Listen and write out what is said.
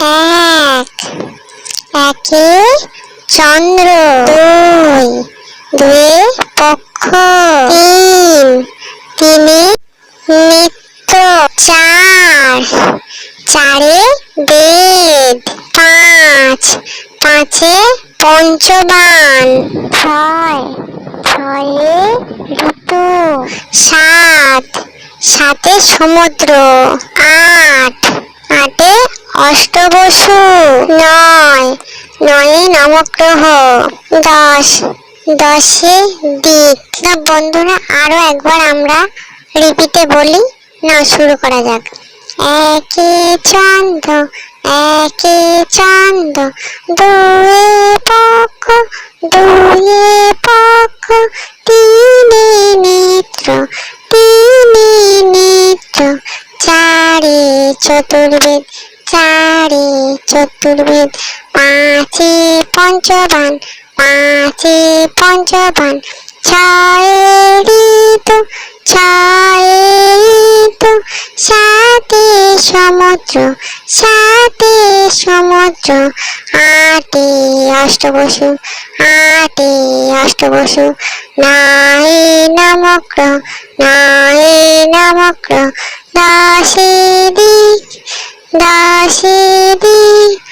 এক, একে চন্দ্র। দুই, দুয়ে পক্ষ। তিন, তিনে নিত্য। চার, চারে বেদ। পাঁচ, পাঁচে পঞ্চবান। ছয়, ছয়ে ঋতু। সাত, সাতে সমুদ্র। আট, আটে অষ্টবসু। নয়, নয়ে নবগ্রহ। দশ, দশে দিক। না বন্ধুরা, আরো একবার আমরা রিপিটে বলি। না, শুরু করা যাক। একে চন্দ্র, একে চন্দ্র, দুয়ে পক্ষ, দুয়ে পক্ষ। তিনে নেত্র, তিনে নেত্র। চারে চতুর্বেদ, চারে চতুর্বেদ। পাঁচে পঞ্চবান, পাঁচে পঞ্চবান। ছয়ে ঋতু, ছয়ে ঋতু। সাতে সমুদ্র, সাতে সমুদ্র। আটে অষ্টবসু, আটে অষ্টবসু। নয়ে নবগ্রহ, নয়ে নবগ্রহ। দশে দিক, দশে দিক।